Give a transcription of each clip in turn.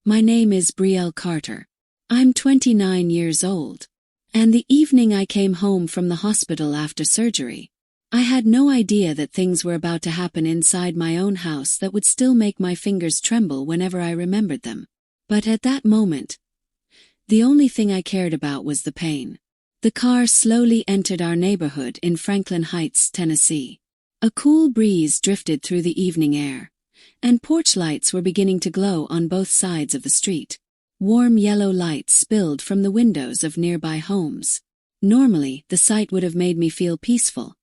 My name is Brielle Carter. I'm 29 years old. And the evening I came home from the hospital after surgery, I had no idea that things were about to happen inside my own house that would still make my fingers tremble whenever I remembered them. But at that moment, the only thing I cared about was the pain. The car slowly entered our neighborhood in Franklin Heights, Tennessee. A cool breeze drifted through the evening air, and porch lights were beginning to glow on both sides of the street. Warm yellow light spilled from the windows of nearby homes. Normally, the sight would have made me feel peaceful.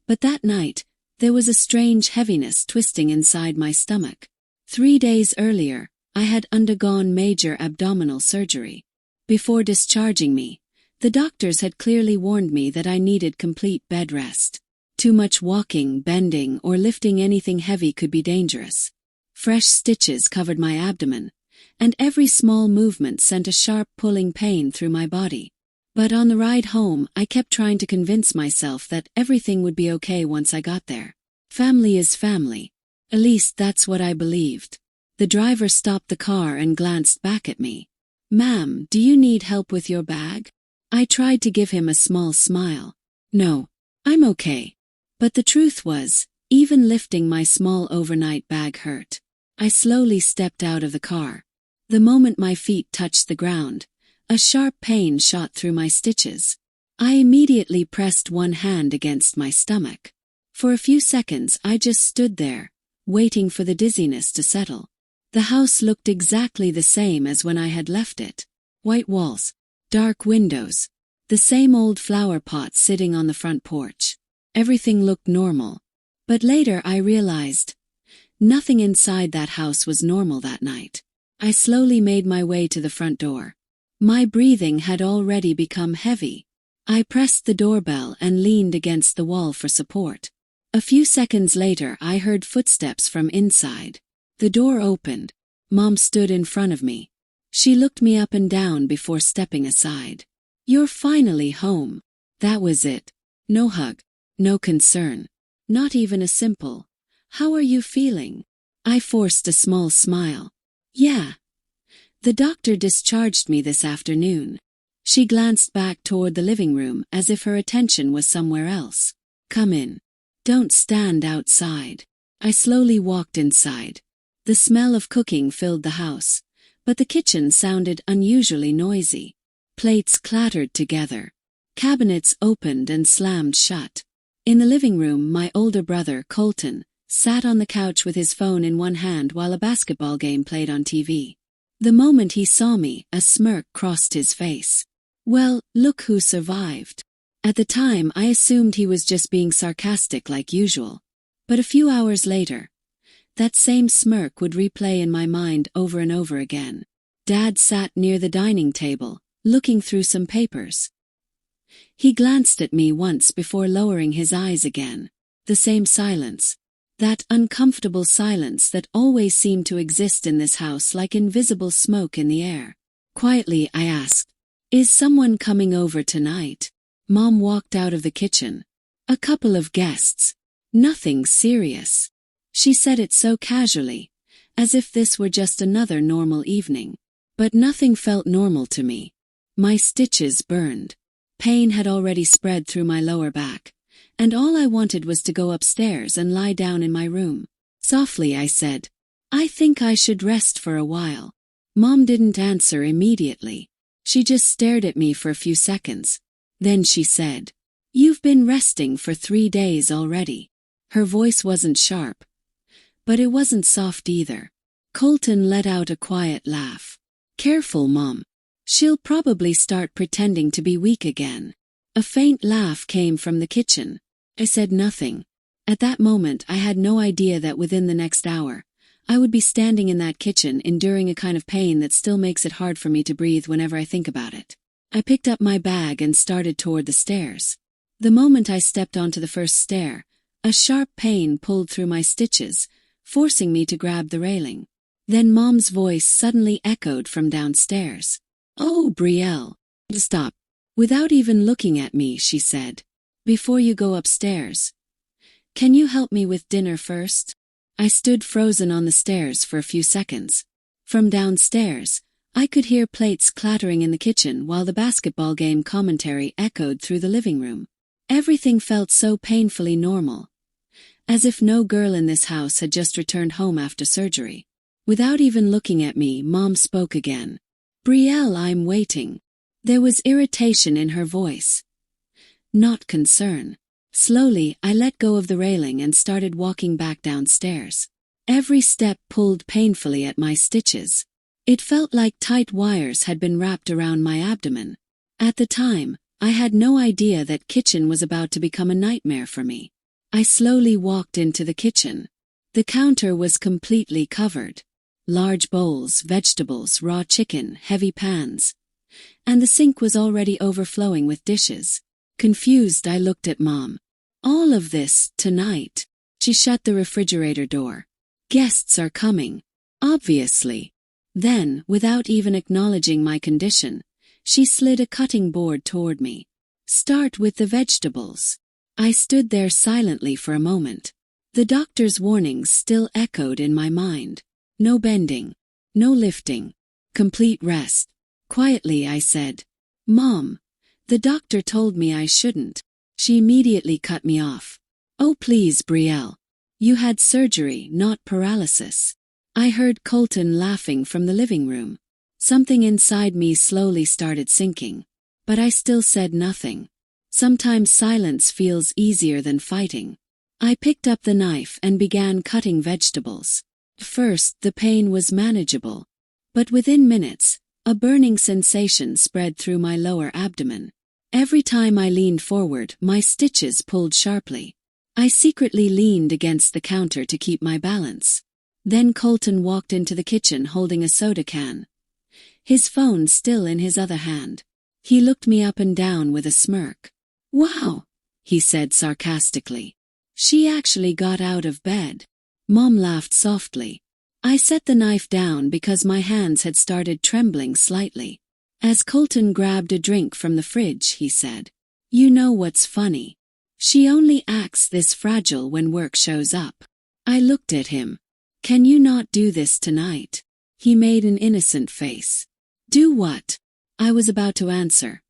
But that night, there was a strange heaviness twisting inside my stomach. 3 days earlier, I had undergone major abdominal surgery. Before discharging me, the doctors had clearly warned me that I needed complete bed rest. Too much walking, bending, or lifting anything heavy could be dangerous. Fresh stitches covered my abdomen, and every small movement sent a sharp pulling pain through my body. But on the ride home, I kept trying to convince myself that everything would be okay once I got there. Family is family. At least that's what I believed. The driver stopped the car and glanced back at me. "Ma'am, do you need help with your bag?" I tried to give him a small smile. "No, I'm okay." But the truth was, even lifting my small overnight bag hurt. I slowly stepped out of the car. The moment my feet touched the ground, a sharp pain shot through my stitches. I immediately pressed one hand against my stomach. For a few seconds I just stood there, waiting for the dizziness to settle. The house looked exactly the same as when I had left it. White walls, dark windows, the same old flower pot sitting on the front porch. Everything looked normal. But later I realized, nothing inside that house was normal that night. I slowly made my way to the front door. My breathing had already become heavy. I pressed the doorbell and leaned against the wall for support. A few seconds later I heard footsteps from inside. The door opened. Mom stood in front of me. She looked me up and down before stepping aside. "You're finally home." That was it. No hug. No concern. Not even a simple, "How are you feeling?" I forced a small smile. "Yeah. The doctor discharged me this afternoon." She glanced back toward the living room as if her attention was somewhere else. "Come in. Don't stand outside." I slowly walked inside. The smell of cooking filled the house, but the kitchen sounded unusually noisy. Plates clattered together. Cabinets opened and slammed shut. In the living room, my older brother, Colton, sat on the couch with his phone in one hand while a basketball game played on TV. The moment he saw me, a smirk crossed his face. "Well, look who survived." At the time, I assumed he was just being sarcastic like usual. But a few hours later, that same smirk would replay in my mind over and over again. Dad sat near the dining table, looking through some papers. He glanced at me once before lowering his eyes again. The same silence. That uncomfortable silence that always seemed to exist in this house like invisible smoke in the air. Quietly I asked, "Is someone coming over tonight?" Mom walked out of the kitchen. "A couple of guests. Nothing serious." She said it so casually, as if this were just another normal evening. But nothing felt normal to me. My stitches burned. Pain had already spread through my lower back, and all I wanted was to go upstairs and lie down in my room. Softly I said, "I think I should rest for a while." Mom didn't answer immediately. She just stared at me for a few seconds. Then she said, "You've been resting for 3 days already." Her voice wasn't sharp, but it wasn't soft either. Colton let out a quiet laugh. "Careful, Mom. She'll probably start pretending to be weak again." A faint laugh came from the kitchen. I said nothing. At that moment I had no idea that within the next hour, I would be standing in that kitchen enduring a kind of pain that still makes it hard for me to breathe whenever I think about it. I picked up my bag and started toward the stairs. The moment I stepped onto the first stair, a sharp pain pulled through my stitches, forcing me to grab the railing. Then Mom's voice suddenly echoed from downstairs. "Oh, Brielle. Stop." Without even looking at me, she said, "Before you go upstairs, can you help me with dinner first?" I stood frozen on the stairs for a few seconds. From downstairs, I could hear plates clattering in the kitchen while the basketball game commentary echoed through the living room. Everything felt so painfully normal, as if no girl in this house had just returned home after surgery. Without even looking at me, Mom spoke again. "Brielle, I'm waiting." There was irritation in her voice, not concern. Slowly, I let go of the railing and started walking back downstairs. Every step pulled painfully at my stitches. It felt like tight wires had been wrapped around my abdomen. At the time, I had no idea that kitchen was about to become a nightmare for me. I slowly walked into the kitchen. The counter was completely covered. Large bowls, vegetables, raw chicken, heavy pans. And the sink was already overflowing with dishes. Confused, I looked at Mom. "All of this, tonight?" She shut the refrigerator door. "Guests are coming. Obviously." Then, without even acknowledging my condition, she slid a cutting board toward me. "Start with the vegetables." I stood there silently for a moment. The doctor's warnings still echoed in my mind. No bending. No lifting. Complete rest. Quietly I said, "Mom, the doctor told me I shouldn't." She immediately cut me off. "Oh please, Brielle. You had surgery, not paralysis." I heard Colton laughing from the living room. Something inside me slowly started sinking. But I still said nothing. Sometimes silence feels easier than fighting. I picked up the knife and began cutting vegetables. First, the pain was manageable. But within minutes, a burning sensation spread through my lower abdomen. Every time I leaned forward, my stitches pulled sharply. I secretly leaned against the counter to keep my balance. Then Colton walked into the kitchen holding a soda can, his phone still in his other hand. He looked me up and down with a smirk. "Wow," he said sarcastically. "She actually got out of bed." Mom laughed softly. I set the knife down because my hands had started trembling slightly. As Colton grabbed a drink from the fridge, he said, "You know what's funny? She only acts this fragile when work shows up." I looked at him. "Can you not do this tonight?" He made an innocent face. "Do what?" I was about to answer.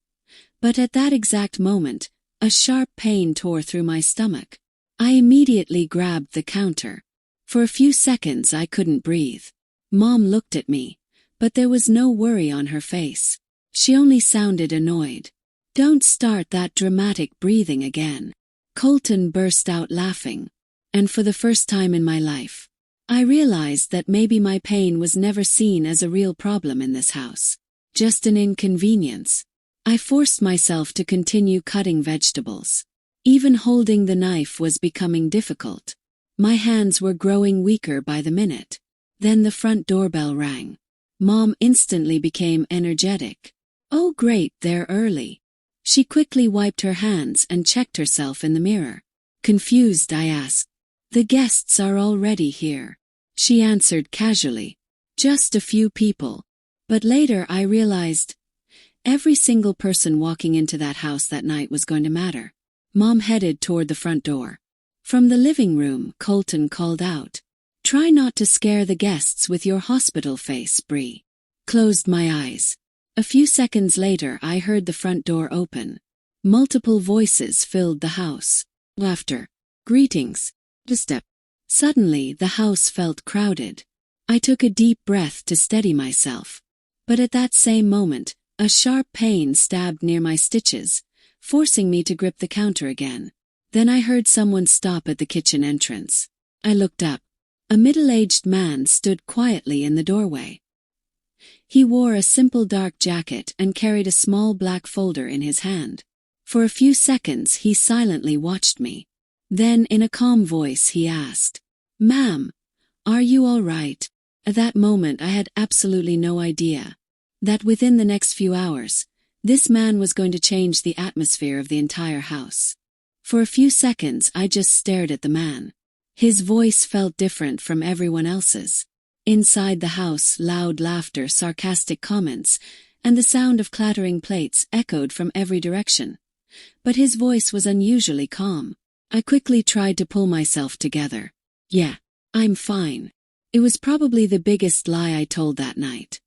But at that exact moment, a sharp pain tore through my stomach. I immediately grabbed the counter. For a few seconds I couldn't breathe. Mom looked at me, but there was no worry on her face. She only sounded annoyed. "Don't start that dramatic breathing again." Colton burst out laughing. And for the first time in my life, I realized that maybe my pain was never seen as a real problem in this house. Just an inconvenience. I forced myself to continue cutting vegetables. Even holding the knife was becoming difficult. My hands were growing weaker by the minute. Then the front doorbell rang. Mom instantly became energetic. "Oh great, they're early." She quickly wiped her hands and checked herself in the mirror. Confused, I asked, "The guests are already here." She answered casually, "Just a few people." But later I realized, every single person walking into that house that night was going to matter. Mom headed toward the front door. From the living room, Colton called out, "Try not to scare the guests with your hospital face, Brie." Closed my eyes. A few seconds later I heard the front door open. Multiple voices filled the house. Laughter. Greetings. A step. Suddenly the house felt crowded. I took a deep breath to steady myself. But at that same moment, a sharp pain stabbed near my stitches, forcing me to grip the counter again. Then I heard someone stop at the kitchen entrance. I looked up. A middle-aged man stood quietly in the doorway. He wore a simple dark jacket and carried a small black folder in his hand. For a few seconds he silently watched me. Then in a calm voice he asked, "Ma'am, are you all right?" At that moment I had absolutely no idea that within the next few hours, this man was going to change the atmosphere of the entire house. For a few seconds I just stared at the man. His voice felt different from everyone else's. Inside the house, loud laughter, sarcastic comments, and the sound of clattering plates echoed from every direction. But his voice was unusually calm. I quickly tried to pull myself together. "Yeah, I'm fine. It was probably the biggest lie I told that night.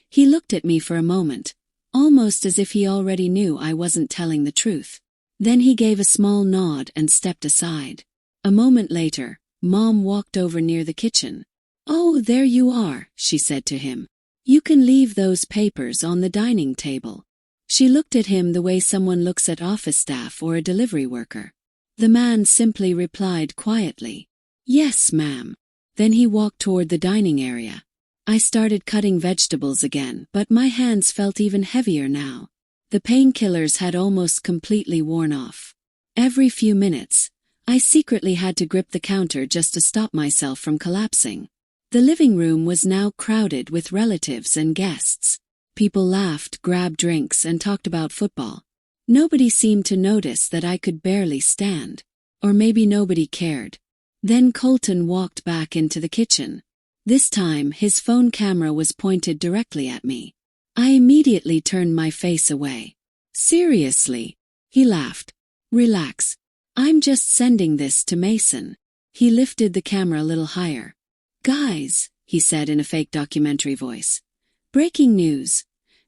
He looked at me for a moment, almost as if he already knew I wasn't telling the truth. Then he gave a small nod and stepped aside. A moment later, Mom walked over near the kitchen. "Oh, there you are," she said to him. "You can leave those papers on the dining table." She looked at him the way someone looks at office staff or a delivery worker. The man simply replied quietly, "Yes, ma'am." Then he walked toward the dining area. I started cutting vegetables again, but my hands felt even heavier now. The painkillers had almost completely worn off. Every few minutes, I secretly had to grip the counter just to stop myself from collapsing. The living room was now crowded with relatives and guests. People laughed, grabbed drinks, and talked about football. Nobody seemed to notice that I could barely stand. Or maybe nobody cared. Then Colton walked back into the kitchen. This time, his phone camera was pointed directly at me. I immediately turned my face away. "Seriously?" He laughed. "Relax. I'm just sending this to Mason." He lifted the camera a little higher. "Guys," he said in a fake documentary voice. "Breaking news.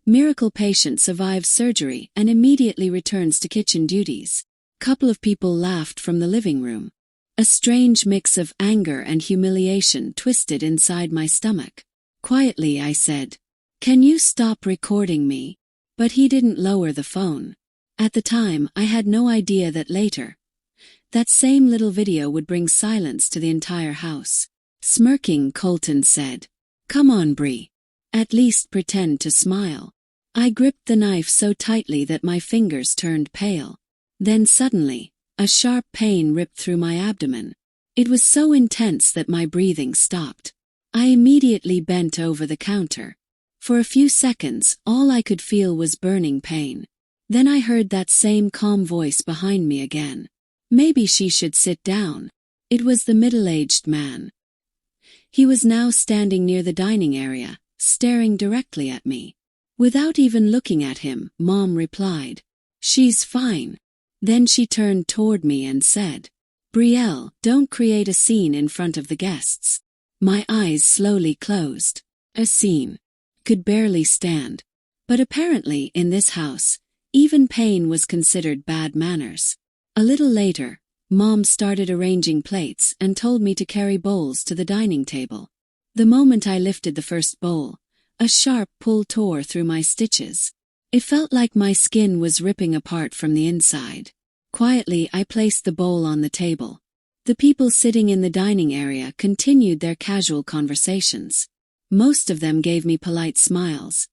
Miracle patient survives surgery and immediately returns to kitchen duties." Couple of people laughed from the living room. A strange mix of anger and humiliation twisted inside my stomach. Quietly I said, "Can you stop recording me?" But he didn't lower the phone. At the time, I had no idea that later, that same little video would bring silence to the entire house. Smirking, Colton said, "Come on, Brie. At least pretend to smile." I gripped the knife so tightly that my fingers turned pale. Then suddenly, a sharp pain ripped through my abdomen. It was so intense that my breathing stopped. I immediately bent over the counter. For a few seconds, all I could feel was burning pain. Then I heard that same calm voice behind me again. "Maybe she should sit down." It was the middle-aged man. He was now standing near the dining area, staring directly at me. Without even looking at him, Mom replied, "She's fine." Then she turned toward me and said, "Brielle, don't create a scene in front of the guests." My eyes slowly closed. A scene. Could barely stand. But apparently, in this house, even pain was considered bad manners. A little later, Mom started arranging plates and told me to carry bowls to the dining table. The moment I lifted the first bowl, a sharp pull tore through my stitches. It felt like my skin was ripping apart from the inside. Quietly, I placed the bowl on the table. The people sitting in the dining area continued their casual conversations. Most of them gave me polite smiles.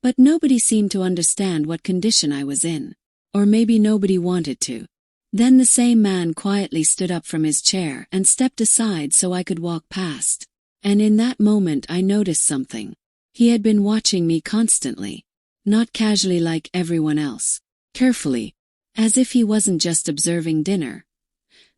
But nobody seemed to understand what condition I was in. Or maybe nobody wanted to. Then the same man quietly stood up from his chair and stepped aside so I could walk past. And in that moment I noticed something. He had been watching me constantly. Not casually like everyone else. Carefully. As if he wasn't just observing dinner.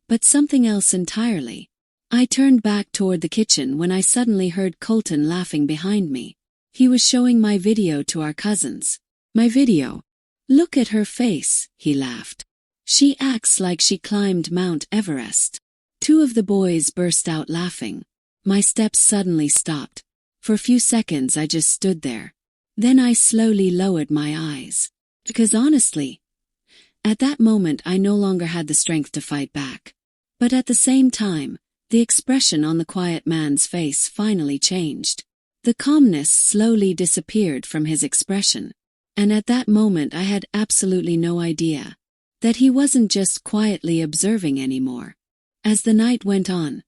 But something else entirely. I turned back toward the kitchen when I suddenly heard Colton laughing behind me. He was showing my video to our cousins. "My video? Look at her face," he laughed. "She acts like she climbed Mount Everest." Two of the boys burst out laughing. My steps suddenly stopped. For a few seconds I just stood there. Then I slowly lowered my eyes. Because honestly, at that moment I no longer had the strength to fight back. But at the same time, the expression on the quiet man's face finally changed. The calmness slowly disappeared from his expression. And at that moment I had absolutely no idea that he wasn't just quietly observing anymore. As the night went on,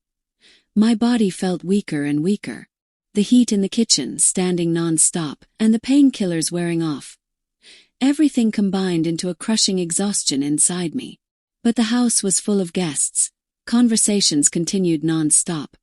my body felt weaker and weaker. The heat in the kitchen standing non-stop and the painkillers wearing off. Everything combined into a crushing exhaustion inside me. But the house was full of guests. Conversations continued non-stop,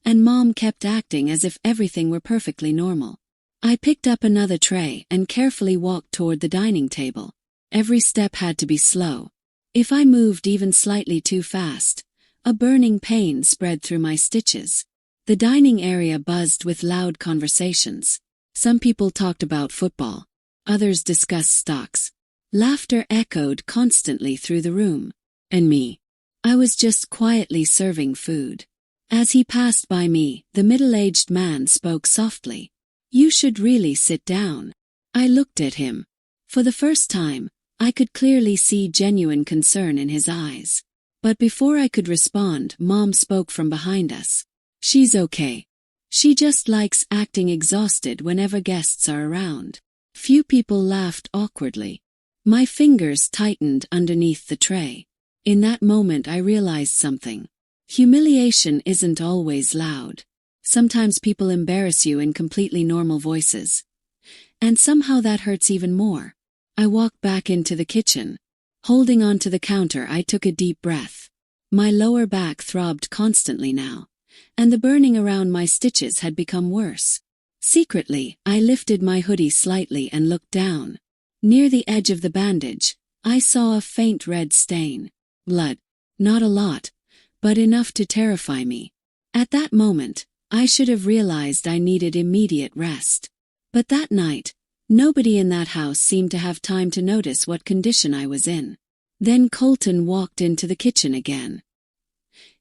and Mom kept acting as if everything were perfectly normal. I picked up another tray and carefully walked toward the dining table. Every step had to be slow. If I moved even slightly too fast, a burning pain spread through my stitches. The dining area buzzed with loud conversations. Some people talked about football. Others discussed stocks. Laughter echoed constantly through the room. And me. I was just quietly serving food. As he passed by me, the middle-aged man spoke softly. "You should really sit down." I looked at him. For the first time, I could clearly see genuine concern in his eyes. But before I could respond, Mom spoke from behind us. "She's okay. She just likes acting exhausted whenever guests are around." Few people laughed awkwardly. My fingers tightened underneath the tray. In that moment I realized something. Humiliation isn't always loud. Sometimes people embarrass you in completely normal voices. And somehow that hurts even more. I walked back into the kitchen. Holding onto the counter, I took a deep breath. My lower back throbbed constantly now, and the burning around my stitches had become worse. Secretly, I lifted my hoodie slightly and looked down. Near the edge of the bandage, I saw a faint red stain. Blood. Not a lot, but enough to terrify me. At that moment, I should have realized I needed immediate rest. But that night, nobody in that house seemed to have time to notice what condition I was in. Then Colton walked into the kitchen again.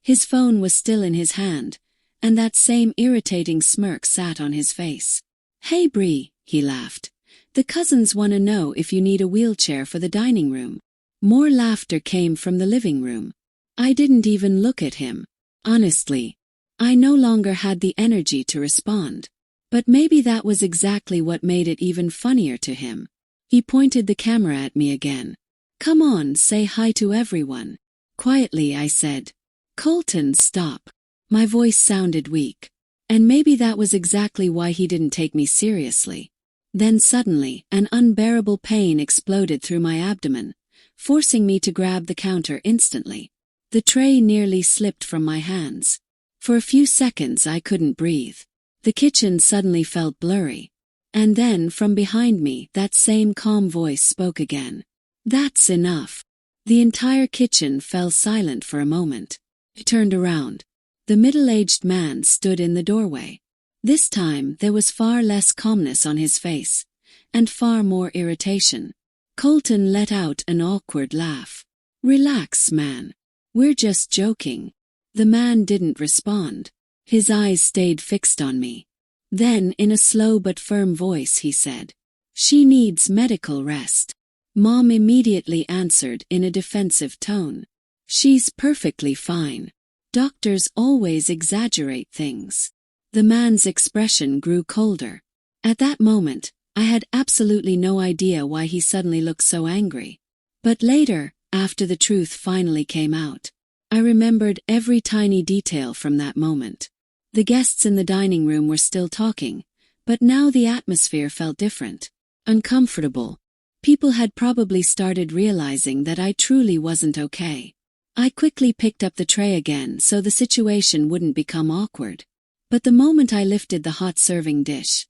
His phone was still in his hand, and that same irritating smirk sat on his face. "Hey Bree," he laughed. "The cousins want to know if you need a wheelchair for the dining room." More laughter came from the living room. I didn't even look at him. Honestly, I no longer had the energy to respond. But maybe that was exactly what made it even funnier to him. He pointed the camera at me again. "Come on, say hi to everyone." Quietly I said, "Colton, stop." My voice sounded weak. And maybe that was exactly why he didn't take me seriously. Then suddenly, an unbearable pain exploded through my abdomen, forcing me to grab the counter instantly. The tray nearly slipped from my hands. For a few seconds I couldn't breathe. The kitchen suddenly felt blurry. And then, from behind me, that same calm voice spoke again. "That's enough." The entire kitchen fell silent for a moment. I turned around. The middle-aged man stood in the doorway. This time, there was far less calmness on his face, and far more irritation. Colton let out an awkward laugh. "Relax, man. We're just joking." The man didn't respond. His eyes stayed fixed on me. Then, in a slow but firm voice, he said, "She needs medical rest." Mom immediately answered in a defensive tone. "She's perfectly fine. Doctors always exaggerate things." The man's expression grew colder. At that moment, I had absolutely no idea why he suddenly looked so angry. But later, after the truth finally came out, I remembered every tiny detail from that moment. The guests in the dining room were still talking, but now the atmosphere felt different. Uncomfortable. People had probably started realizing that I truly wasn't okay. I quickly picked up the tray again so the situation wouldn't become awkward. But the moment I lifted the hot serving dish,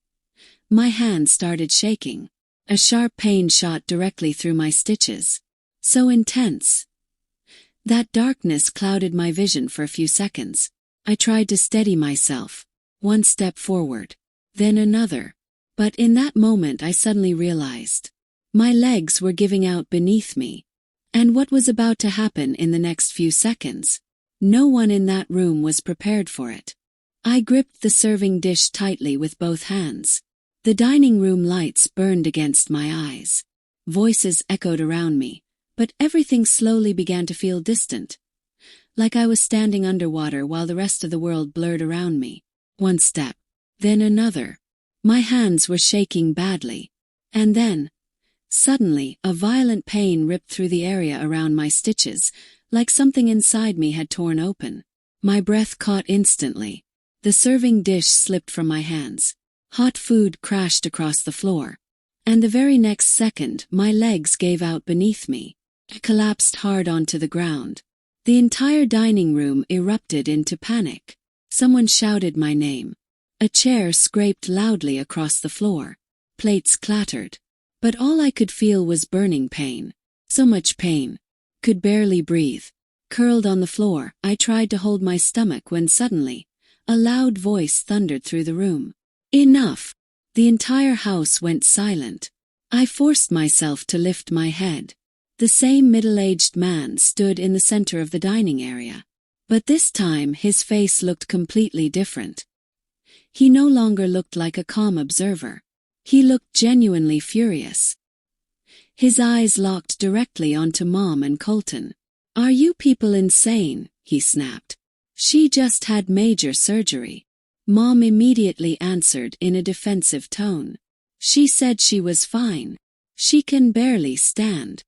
my hand started shaking. A sharp pain shot directly through my stitches. So intense. That darkness clouded my vision for a few seconds. I tried to steady myself. One step forward. Then another. But in that moment I suddenly realized. My legs were giving out beneath me. And what was about to happen in the next few seconds? No one in that room was prepared for it. I gripped the serving dish tightly with both hands. The dining room lights burned against my eyes. Voices echoed around me, but everything slowly began to feel distant. Like I was standing underwater while the rest of the world blurred around me. One step. Then another. My hands were shaking badly. And then, suddenly, a violent pain ripped through the area around my stitches, like something inside me had torn open. My breath caught instantly. The serving dish slipped from my hands. Hot food crashed across the floor. And the very next second, my legs gave out beneath me. I collapsed hard onto the ground. The entire dining room erupted into panic. Someone shouted my name. A chair scraped loudly across the floor. Plates clattered. But all I could feel was burning pain. So much pain. Could barely breathe. Curled on the floor, I tried to hold my stomach when suddenly, a loud voice thundered through the room. "Enough!" The entire house went silent. I forced myself to lift my head. The same middle-aged man stood in the center of the dining area. But this time his face looked completely different. He no longer looked like a calm observer. He looked genuinely furious. His eyes locked directly onto Mom and Colton. "Are you people insane?" he snapped. "She just had major surgery." Mom immediately answered in a defensive tone. "She said she was fine. She can barely stand."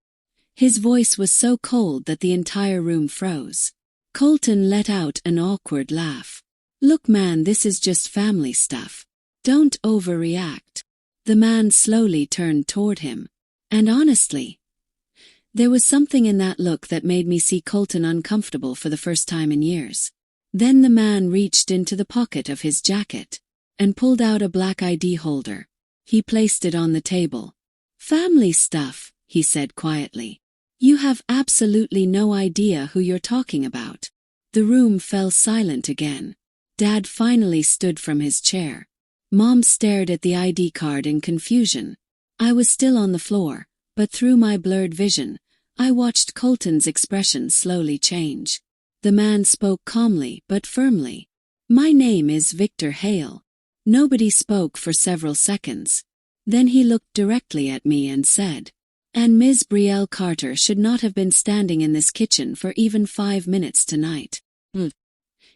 His voice was so cold that the entire room froze. Colton let out an awkward laugh. "Look man, this is just family stuff. Don't overreact." The man slowly turned toward him. And honestly, there was something in that look that made me see Colton uncomfortable for the first time in years. Then the man reached into the pocket of his jacket and pulled out a black ID holder. He placed it on the table. "Family stuff," he said quietly. "You have absolutely no idea who you're talking about." The room fell silent again. Dad finally stood from his chair. Mom stared at the ID card in confusion. I was still on the floor, but through my blurred vision, I watched Colton's expression slowly change. The man spoke calmly but firmly. "My name is Victor Hale." Nobody spoke for several seconds. Then he looked directly at me and said, "And Ms. Brielle Carter should not have been standing in this kitchen for even 5 minutes tonight."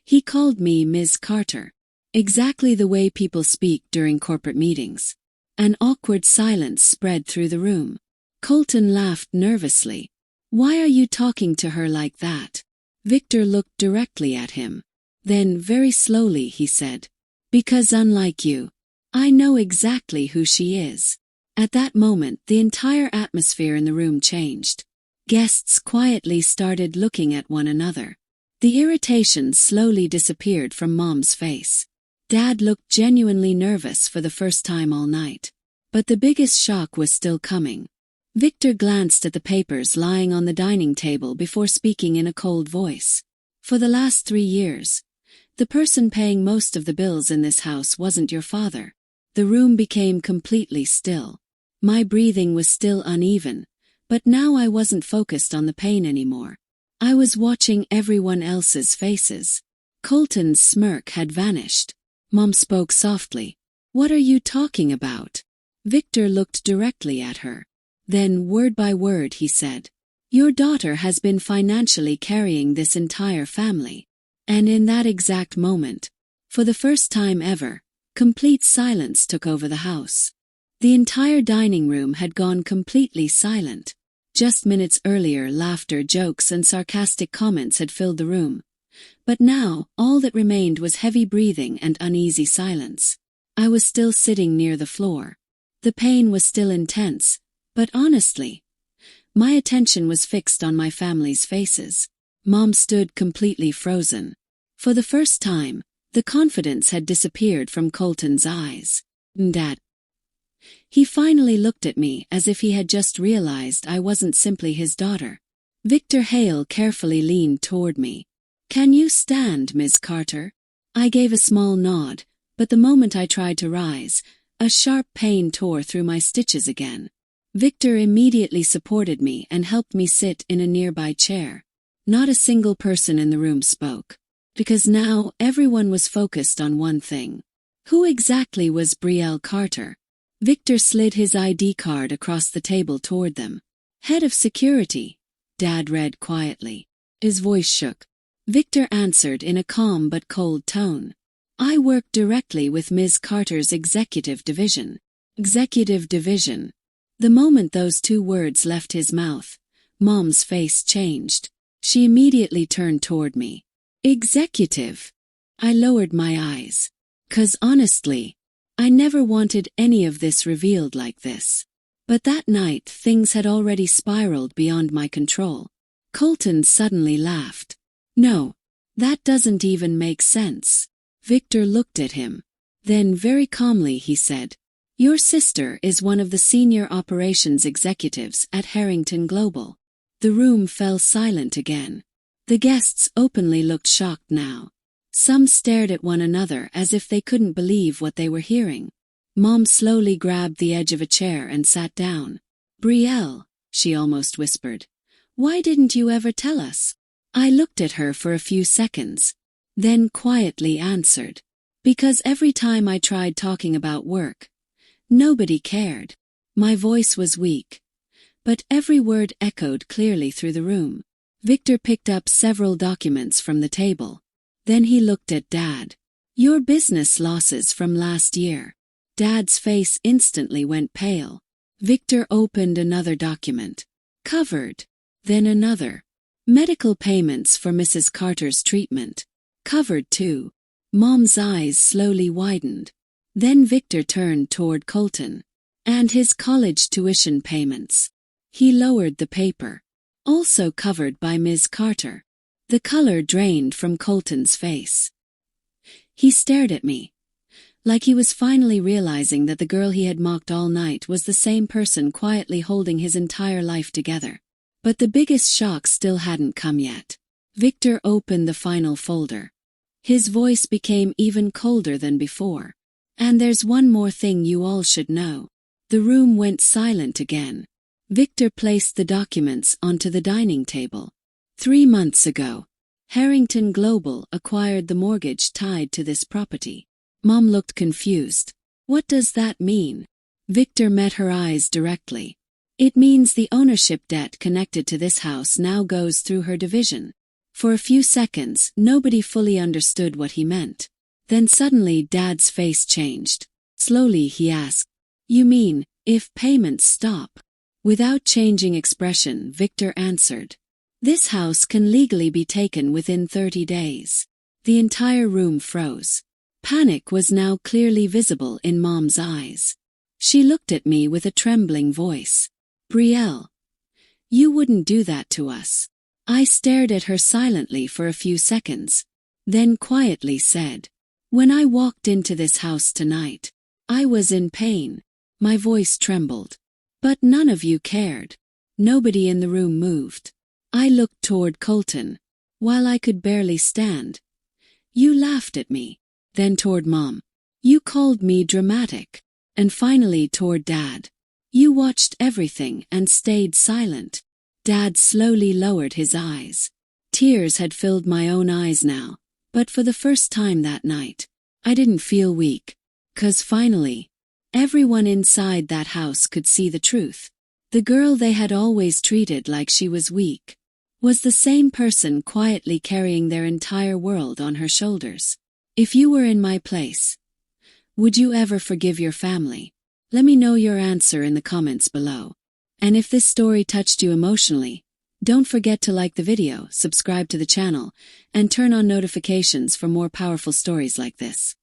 He called me Ms. Carter. Exactly the way people speak during corporate meetings. An awkward silence spread through the room. Colton laughed nervously. "Why are you talking to her like that?" Victor looked directly at him. Then, very slowly, he said, "Because unlike you, I know exactly who she is." At that moment, the entire atmosphere in the room changed. Guests quietly started looking at one another. The irritation slowly disappeared from Mom's face. Dad looked genuinely nervous for the first time all night. But the biggest shock was still coming. Victor glanced at the papers lying on the dining table before speaking in a cold voice. "For the last 3 years, the person paying most of the bills in this house wasn't your father." The room became completely still. My breathing was still uneven, but now I wasn't focused on the pain anymore. I was watching everyone else's faces. Colton's smirk had vanished. Mom spoke softly. "What are you talking about?" Victor looked directly at her. Then, word by word, he said, "Your daughter has been financially carrying this entire family." And in that exact moment, for the first time ever, complete silence took over the house. The entire dining room had gone completely silent. Just minutes earlier, laughter, jokes, and sarcastic comments had filled the room. But now, all that remained was heavy breathing and uneasy silence. I was still sitting near the floor. The pain was still intense, but honestly, my attention was fixed on my family's faces. Mom stood completely frozen. For the first time, the confidence had disappeared from Colton's eyes. "Dad." He finally looked at me as if he had just realized I wasn't simply his daughter. Victor Hale carefully leaned toward me. "Can you stand, Ms. Carter?" I gave a small nod, but the moment I tried to rise, a sharp pain tore through my stitches again. Victor immediately supported me and helped me sit in a nearby chair. Not a single person in the room spoke, because now everyone was focused on one thing. Who exactly was Brielle Carter? Victor slid his ID card across the table toward them. "Head of security," Dad read quietly. His voice shook. Victor answered in a calm but cold tone. "I work directly with Ms. Carter's executive division." Executive division. The moment those 2 words left his mouth, Mom's face changed. She immediately turned toward me. "Executive?" I lowered my eyes. 'Cause honestly, I never wanted any of this revealed like this. But that night things had already spiraled beyond my control. Colton suddenly laughed. "No, that doesn't even make sense." Victor looked at him. Then very calmly he said, "Your sister is one of the senior operations executives at Harrington Global." The room fell silent again. The guests openly looked shocked now. Some stared at one another as if they couldn't believe what they were hearing. Mom slowly grabbed the edge of a chair and sat down. "Brielle," she almost whispered, "why didn't you ever tell us?" I looked at her for a few seconds, then quietly answered. Because every time I tried talking about work, nobody cared. My voice was weak, but every word echoed clearly through the room. Victor picked up several documents from the table. Then he looked at Dad. Your business losses from last year. Dad's face instantly went pale. Victor opened another document. Covered. Then another. Medical payments for Mrs. Carter's treatment. Covered too. Mom's eyes slowly widened. Then Victor turned toward Colton. And his college tuition payments. He lowered the paper. Also covered by Ms. Carter. The color drained from Colton's face. He stared at me, like he was finally realizing that the girl he had mocked all night was the same person quietly holding his entire life together. But the biggest shock still hadn't come yet. Victor opened the final folder. His voice became even colder than before. And there's one more thing you all should know. The room went silent again. Victor placed the documents onto the dining table. 3 months ago, Harrington Global acquired the mortgage tied to this property. Mom looked confused. What does that mean? Victor met her eyes directly. It means the ownership debt connected to this house now goes through her division. For a few seconds, nobody fully understood what he meant. Then suddenly Dad's face changed. Slowly he asked, You mean, if payments stop? Without changing expression, Victor answered, This house can legally be taken within 30 days. The entire room froze. Panic was now clearly visible in Mom's eyes. She looked at me with a trembling voice. Brielle, you wouldn't do that to us. I stared at her silently for a few seconds, then quietly said, When I walked into this house tonight, I was in pain. My voice trembled. But none of you cared. Nobody in the room moved. I looked toward Colton. While I could barely stand. You laughed at me. Then toward Mom. You called me dramatic. And finally toward Dad. You watched everything and stayed silent. Dad slowly lowered his eyes. Tears had filled my own eyes now, but for the first time that night, I didn't feel weak. 'Cause finally, everyone inside that house could see the truth. The girl they had always treated like she was weak was the same person quietly carrying their entire world on her shoulders. If you were in my place, would you ever forgive your family? Let me know your answer in the comments below. And if this story touched you emotionally, don't forget to like the video, subscribe to the channel, and turn on notifications for more powerful stories like this.